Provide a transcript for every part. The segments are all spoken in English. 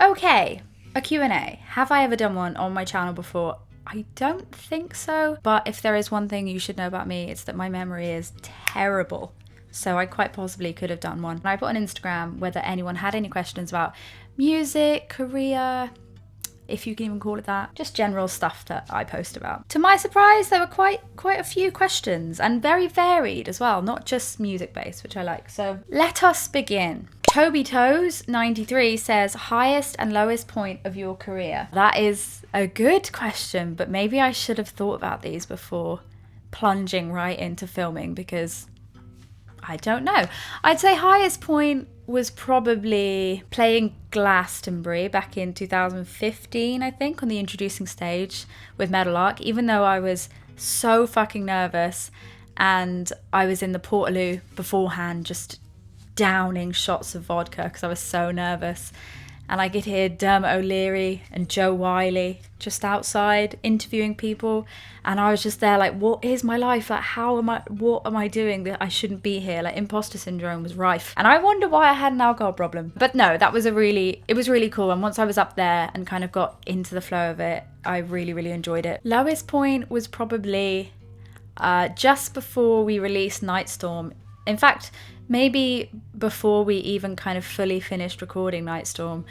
Okay, a Q&A. Have I ever done one on my channel before? I don't think so, but if there is one thing you should know about me, it's that my memory is terrible. So I quite possibly could have done one. And I put on Instagram whether anyone had any questions about music, career, if you can even call it that, just general stuff that I post about. To my surprise, there were quite a few questions, and very varied as well, not just music based, which I like. So let us begin. Toby Toes 93 says, highest and lowest point of your career. That is a good question, but maybe I should have thought about these before plunging right into filming, because I don't know. I'd say highest point was probably playing Glastonbury back in 2015, I think, on the introducing stage with Meadowlark, even though I was so fucking nervous and I was in the Portaloo beforehand just downing shots of vodka because I was so nervous. And I could hear Dermot O'Leary and Joe Wiley just outside interviewing people. And I was just there like, what is my life? Like, what am I doing that I shouldn't be here? Like, imposter syndrome was rife. And I wonder why I had an alcohol problem. But no, it was really cool. And once I was up there and kind of got into the flow of it, I really, really enjoyed it. Lowest point was probably just before we released Nightstorm. In fact, maybe before we even kind of fully finished recording Nightstorm,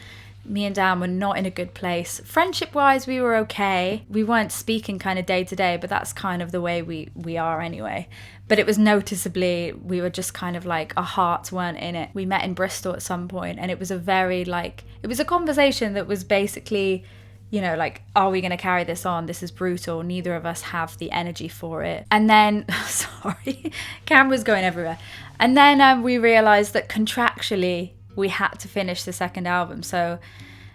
me and Dan were not in a good place. Friendship-wise, we were okay. We weren't speaking kind of day to day, but that's kind of the way we are anyway. But it was noticeably, we were just kind of like, our hearts weren't in it. We met in Bristol at some point, and it was a conversation that was basically, you know, like, are we going to carry this on? This is brutal. Neither of us have the energy for it. And then, sorry, camera's going everywhere. And then we realised that contractually we had to finish the second album. So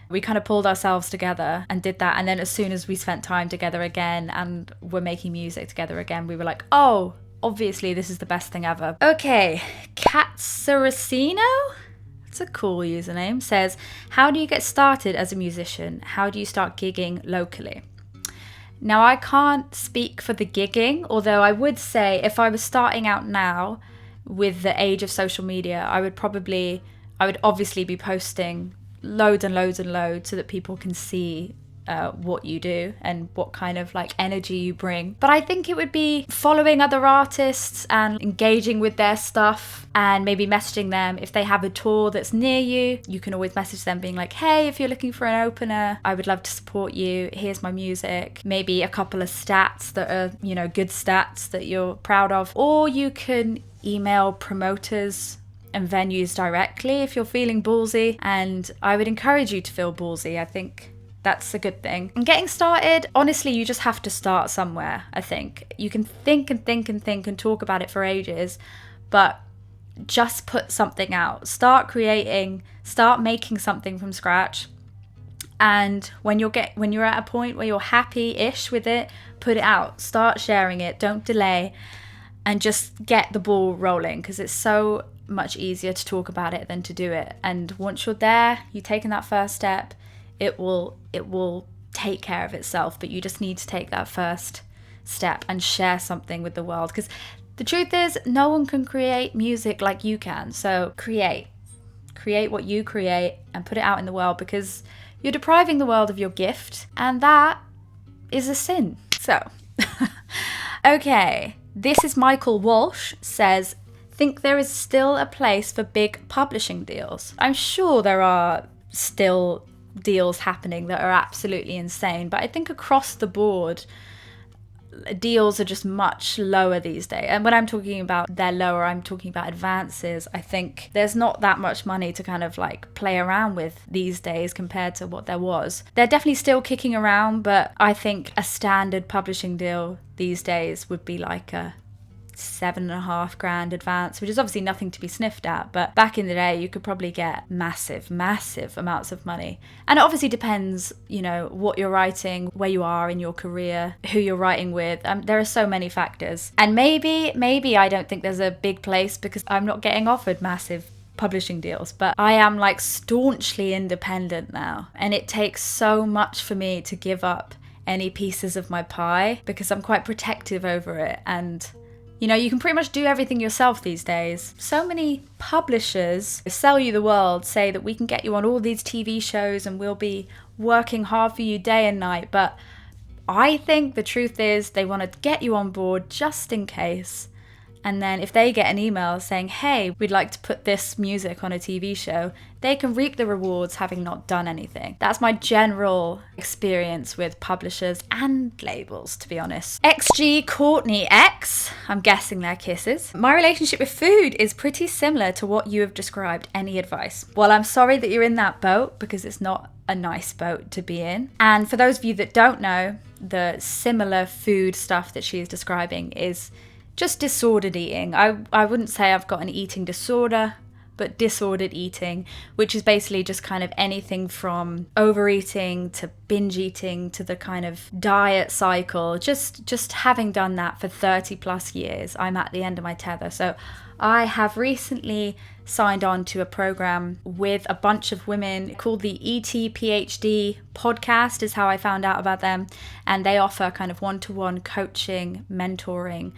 we kind of pulled ourselves together and did that. And then as soon as we spent time together again and were making music together again, we were like, oh, obviously this is the best thing ever. Okay, Kat Saracino? That's a cool username. Says, how do you get started as a musician? How do you start gigging locally? Now, I can't speak for the gigging, although I would say if I was starting out now with the age of social media, I would obviously be posting loads and loads and loads so that people can see what you do and what kind of like energy you bring. But I think it would be following other artists and engaging with their stuff and maybe messaging them. If they have a tour that's near you, you can always message them being like, hey, if you're looking for an opener, I would love to support you. Here's my music. Maybe a couple of stats that are, you know, good stats that you're proud of. Or you can email promoters and venues directly if you're feeling ballsy. And I would encourage you to feel ballsy. I think that's a good thing. And getting started, honestly, you just have to start somewhere, I think. You can think and think and think and talk about it for ages, but just put something out. Start creating, start making something from scratch. And when you're at a point where you're happy-ish with it, put it out. Start sharing it. Don't delay. And just get the ball rolling, because it's so much easier to talk about it than to do it. And once you're there, you've taken that first step, it will take care of itself. But you just need to take that first step and share something with the world, because the truth is no one can create music like you can. So create what you create and put it out in the world, because you're depriving the world of your gift, and that is a sin. So okay, this is Michael Walsh. Says, think there is still a place for big publishing deals. I'm sure there are still deals happening that are absolutely insane, but I think across the board deals are just much lower these days. And when I'm talking about they're lower, I'm talking about advances. I think there's not that much money to kind of like play around with these days compared to what there was. They're definitely still kicking around, but I think a standard publishing deal these days would be like a $7.5 grand advance, which is obviously nothing to be sniffed at, but back in the day you could probably get massive amounts of money. And it obviously depends, you know, what you're writing, where you are in your career, who you're writing with. There are so many factors. And maybe I don't think there's a big place because I'm not getting offered massive publishing deals, but I am like staunchly independent now, and it takes so much for me to give up any pieces of my pie because I'm quite protective over it. And You know, you can pretty much do everything yourself these days. So many publishers sell you the world, say that we can get you on all these TV shows and we'll be working hard for you day and night. But I think the truth is they want to get you on board just in case. And then if they get an email saying, hey, we'd like to put this music on a TV show, they can reap the rewards having not done anything. That's my general experience with publishers and labels, to be honest. XG Courtney X, I'm guessing they're kisses. My relationship with food is pretty similar to what you have described. Any advice? Well, I'm sorry that you're in that boat because it's not a nice boat to be in. And for those of you that don't know, the similar food stuff that she is describing is just disordered eating. I wouldn't say I've got an eating disorder, but disordered eating, which is basically just kind of anything from overeating to binge eating to the kind of diet cycle. Just having done that for 30 plus years, I'm at the end of my tether. So I have recently signed on to a program with a bunch of women called the ET-PhD podcast is how I found out about them. And they offer kind of one-to-one coaching, mentoring.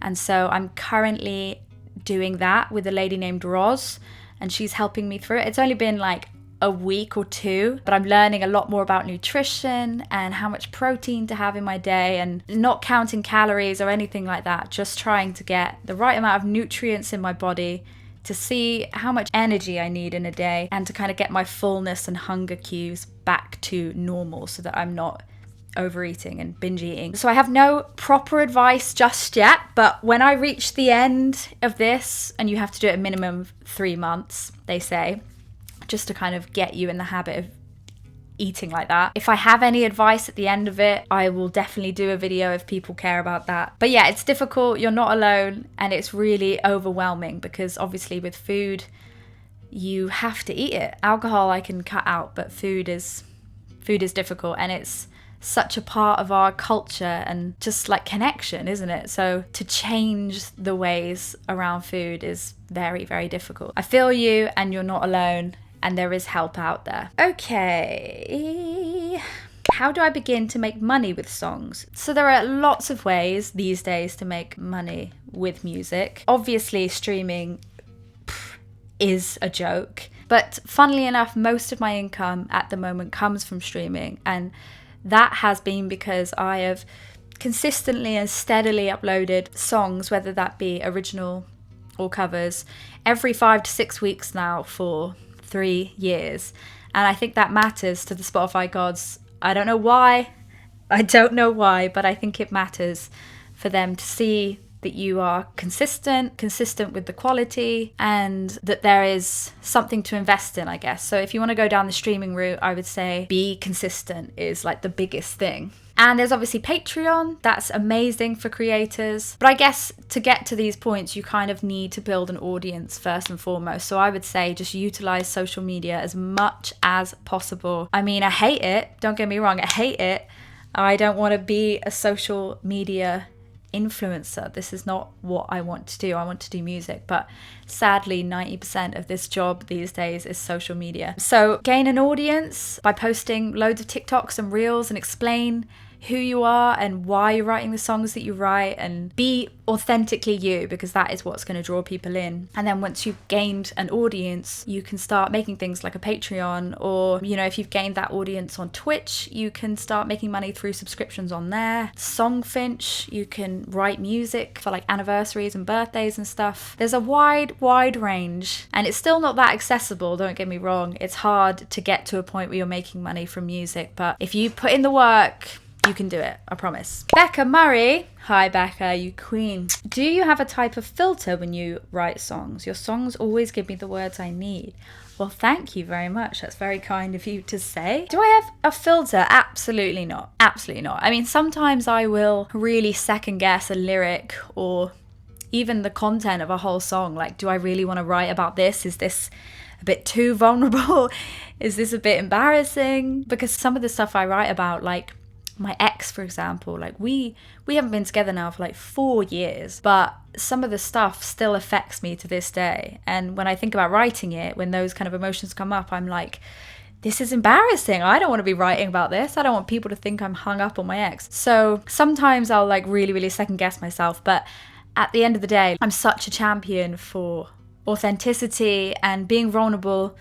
And so I'm currently doing that with a lady named Roz, and she's helping me through it. It's only been like a week or two, but I'm learning a lot more about nutrition and how much protein to have in my day, and not counting calories or anything like that, just trying to get the right amount of nutrients in my body to see how much energy I need in a day and to kind of get my fullness and hunger cues back to normal so that I'm not overeating and binge eating. So I have no proper advice just yet, but when I reach the end of this, and you have to do it a minimum of 3 months, they say, just to kind of get you in the habit of eating like that. If I have any advice at the end of it, I will definitely do a video if people care about that. But yeah, it's difficult, you're not alone, and it's really overwhelming because obviously with food, you have to eat it. Alcohol I can cut out, but food is difficult, and it's such a part of our culture and just like connection, isn't it? So to change the ways around food is very, very difficult. I feel you, and you're not alone, and there is help out there. Okay. How do I begin to make money with songs? So there are lots of ways these days to make money with music. Obviously, streaming is a joke, but funnily enough, most of my income at the moment comes from streaming, and that has been because I have consistently and steadily uploaded songs, whether that be original or covers, every 5 to 6 weeks now for 3 years. And I think that matters to the Spotify gods. I don't know why, but I think it matters for them to see that you are consistent with the quality, and that there is something to invest in, I guess. So if you want to go down the streaming route, I would say be consistent is like the biggest thing. And there's obviously Patreon, that's amazing for creators. But I guess to get to these points, you kind of need to build an audience first and foremost. So I would say just utilize social media as much as possible. I mean, I hate it, don't get me wrong, I hate it. I don't want to be a social media influencer. This is not what I want to do. I want to do music, but sadly 90% of this job these days is social media. So gain an audience by posting loads of TikToks and reels and explain who you are and why you're writing the songs that you write, and be authentically you, because that is what's going to draw people in. And then once you've gained an audience, you can start making things like a Patreon, or, you know, if you've gained that audience on Twitch, you can start making money through subscriptions on there. Songfinch, you can write music for like anniversaries and birthdays and stuff. There's a wide range, and it's still not that accessible, don't get me wrong. It's hard to get to a point where you're making money from music, but if you put in the work, you can do it, I promise. Becca Murray. Hi Becca, you queen. Do you have a type of filter when you write songs? Your songs always give me the words I need. Well, thank you very much. That's very kind of you to say. Do I have a filter? Absolutely not. Absolutely not. I mean, sometimes I will really second guess a lyric or even the content of a whole song. Like, do I really want to write about this? Is this a bit too vulnerable? Is this a bit embarrassing? Because some of the stuff I write about, like my ex, for example, like we haven't been together now for like 4 years, but some of the stuff still affects me to this day. And when I think about writing it, when those kind of emotions come up, I'm like, this is embarrassing. I don't want to be writing about this. I don't want people to think I'm hung up on my ex. So sometimes I'll like really second guess myself, but at the end of the day, I'm such a champion for authenticity and being vulnerable,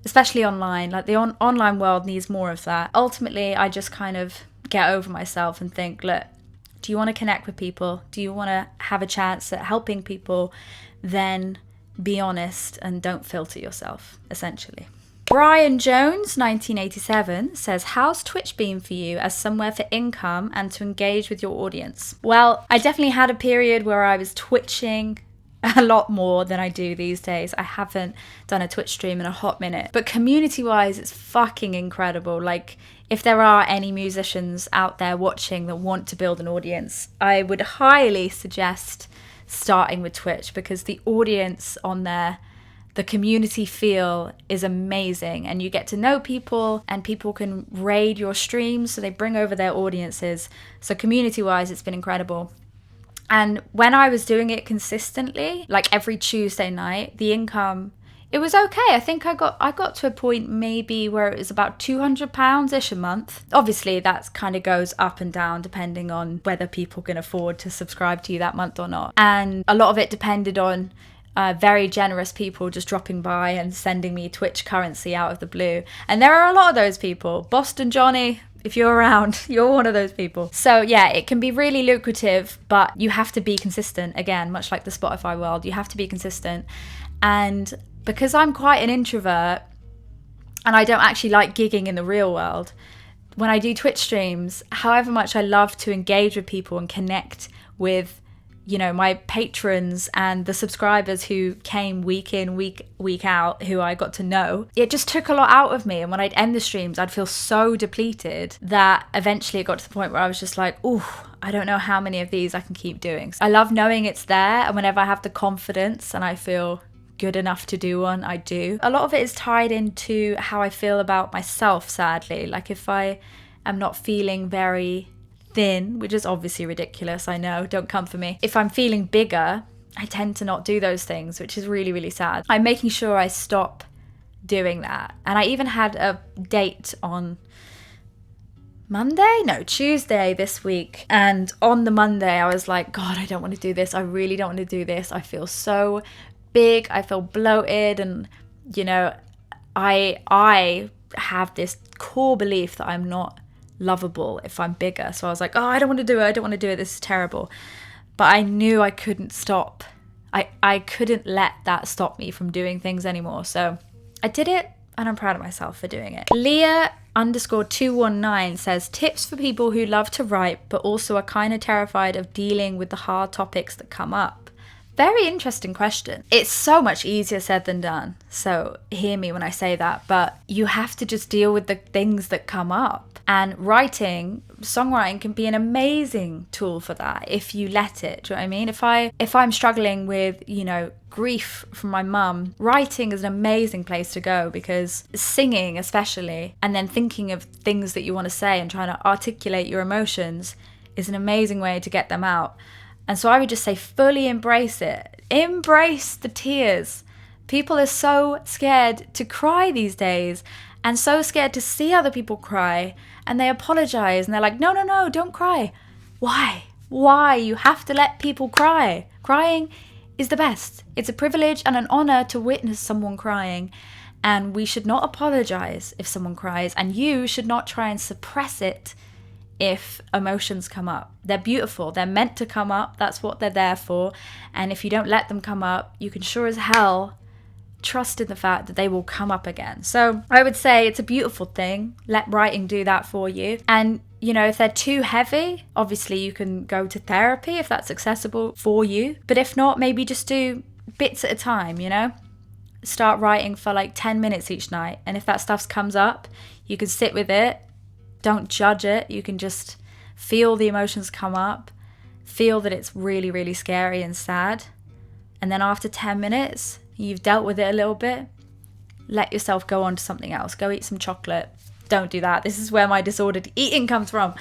especially online. Like the online world needs more of that. Ultimately, I just kind of get over myself and think, look, do you want to connect with people? Do you want to have a chance at helping people? Then be honest and don't filter yourself, essentially. Brian Jones, 1987, says, how's Twitch been for you as somewhere for income and to engage with your audience? Well, I definitely had a period where I was twitching a lot more than I do these days. I haven't done a Twitch stream in a hot minute. But community-wise, it's fucking incredible. Like, if there are any musicians out there watching that want to build an audience, I would highly suggest starting with Twitch, because the audience on there, the community feel is amazing, and you get to know people and people can raid your streams, so they bring over their audiences. So community wise, it's been incredible. And when I was doing it consistently, like every Tuesday night, the income, it was okay. I think I got to a point maybe where it was about £200-ish a month. Obviously, that kind of goes up and down depending on whether people can afford to subscribe to you that month or not. And a lot of it depended on very generous people just dropping by and sending me Twitch currency out of the blue. And there are a lot of those people. Boston Johnny, if you're around, you're one of those people. So yeah, it can be really lucrative, but you have to be consistent. Again, much like the Spotify world, you have to be consistent. And because I'm quite an introvert and I don't actually like gigging in the real world, when I do Twitch streams, however much I love to engage with people and connect with, you know, my patrons and the subscribers who came week in, week out, who I got to know, it just took a lot out of me. And when I'd end the streams, I'd feel so depleted that eventually it got to the point where I was just like, ooh, I don't know how many of these I can keep doing. So I love knowing it's there, and whenever I have the confidence and I feel good enough to do one, I do. A lot of it is tied into how I feel about myself, sadly. Like if I am not feeling very thin, which is obviously ridiculous, I know, don't come for me. If I'm feeling bigger, I tend to not do those things, which is really, really sad. I'm making sure I stop doing that. And I even had a date on Tuesday this week. And on the Monday, I was like, God, I don't want to do this. I really don't want to do this. I feel so big. I feel bloated. And, you know, I have this core belief that I'm not lovable if I'm bigger. So I was like, oh, I don't want to do it. This is terrible. But I knew I couldn't stop. I couldn't let that stop me from doing things anymore. So I did it, and I'm proud of myself for doing it. Leah_219 says, tips for people who love to write but also are kind of terrified of dealing with the hard topics that come up. Very interesting question. It's so much easier said than done. So hear me when I say that, but you have to just deal with the things that come up. And songwriting can be an amazing tool for that if you let it. Do you know what I mean? If I'm struggling with, you know, grief from my mum, writing is an amazing place to go, because singing especially, and then thinking of things that you want to say and trying to articulate your emotions is an amazing way to get them out. And so I would just say fully embrace it. Embrace the tears. People are so scared to cry these days and so scared to see other people cry, and they apologize and they're like, no, don't cry. Why? You have to let people cry. Crying is the best. It's a privilege and an honor to witness someone crying, and we should not apologize if someone cries, and you should not try and suppress it if emotions come up. They're beautiful. They're meant to come up. That's what they're there for. And if you don't let them come up, you can sure as hell trust in the fact that they will come up again. So I would say it's a beautiful thing. Let writing do that for you. And, you know, if they're too heavy, obviously you can go to therapy if that's accessible for you. But if not, maybe just do bits at a time, you know? Start writing for like 10 minutes each night. And if that stuff comes up, you can sit with it. Don't judge it. You can just feel the emotions come up. Feel that it's really, really scary and sad. And then after 10 minutes, you've dealt with it a little bit. Let yourself go on to something else. Go eat some chocolate. Don't do that. This is where my disordered eating comes from.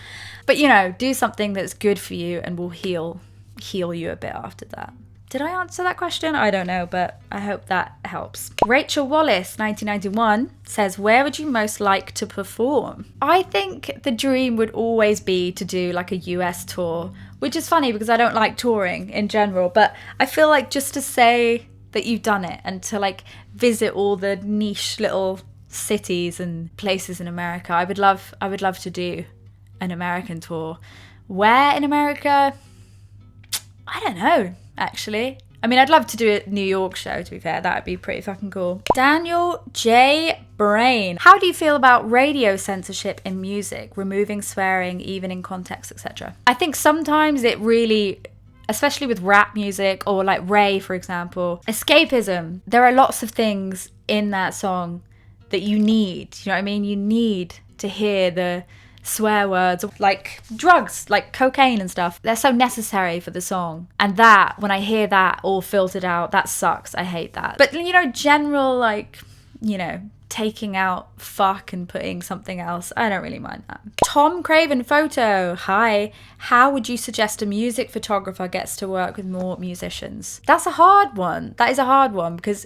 But, you know, do something that's good for you and will heal you a bit after that. Did I answer that question? I don't know, but I hope that helps. Rachel Wallace, 1991, says, where would you most like to perform? I think the dream would always be to do like a US tour, which is funny because I don't like touring in general, but I feel like just to say that you've done it and to like visit all the niche little cities and places in America, I would love to do an American tour. Where in America? I don't know, actually. I mean, I'd love to do a New York show, to be fair. That would be pretty fucking cool. Daniel J. Brain. How do you feel about radio censorship in music, removing swearing, even in context, etc.? I think sometimes it really, especially with rap music or like Ray, for example, escapism. There are lots of things in that song that you need. You know what I mean? You need to hear the swear words, like drugs, like cocaine and stuff. They're so necessary for the song. And that, when I hear that all filtered out, that sucks. I hate that. But, you know, general, like, you know, taking out fuck and putting something else, I don't really mind that. Tom Craven Photo. Hi. How would you suggest a music photographer gets to work with more musicians? That's a hard one. That is a hard one because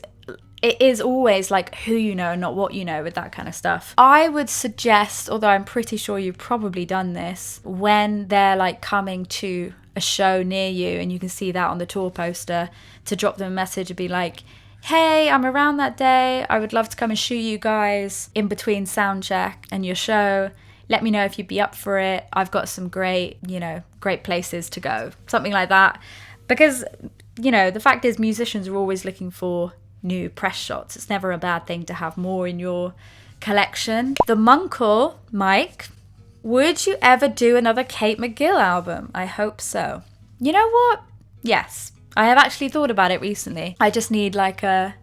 it is always like who you know, not what you know with that kind of stuff. I would suggest, although I'm pretty sure you've probably done this, when they're like coming to a show near you and you can see that on the tour poster, to drop them a message and be like, hey, I'm around that day. I would love to come and shoot you guys in between sound check and your show. Let me know if you'd be up for it. I've got some great places to go. Something like that. Because, you know, the fact is musicians are always looking for new press shots. It's never a bad thing to have more in your collection. The Munkle, Mike, would you ever do another Kate McGill album? I hope so. You know what? Yes. I have actually thought about it recently. I just need like a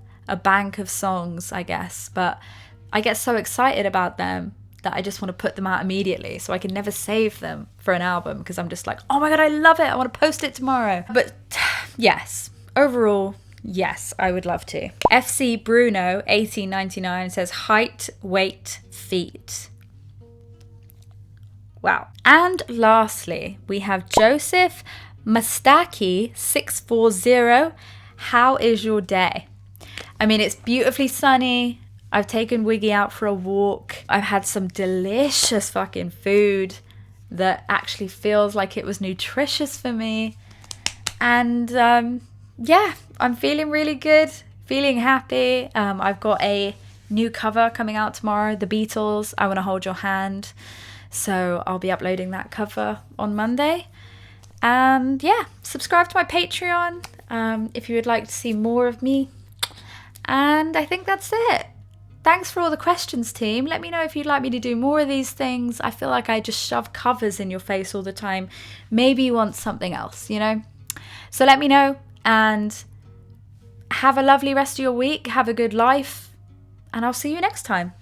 bank of songs, I guess. But I get so excited about them that I just want to put them out immediately. So I can never save them for an album because I'm just like, oh my God, I love it. I want to post it tomorrow. But yes, overall, yes, I would love to. FC Bruno 1899 says height, weight, feet. Wow. And lastly, we have Joseph Mastaki 640. How is your day? I mean, it's beautifully sunny. I've taken Wiggy out for a walk. I've had some delicious fucking food that actually feels like it was nutritious for me. And yeah, I'm feeling really good, feeling happy. I've got a new cover coming out tomorrow, The Beatles, I Want to Hold Your Hand. So I'll be uploading that cover on Monday. And yeah, subscribe to my Patreon if you would like to see more of me. And I think that's it. Thanks for all the questions, team. Let me know if you'd like me to do more of these things. I feel like I just shove covers in your face all the time. Maybe you want something else, you know? So let me know, and have a lovely rest of your week. Have a good life, and I'll see you next time.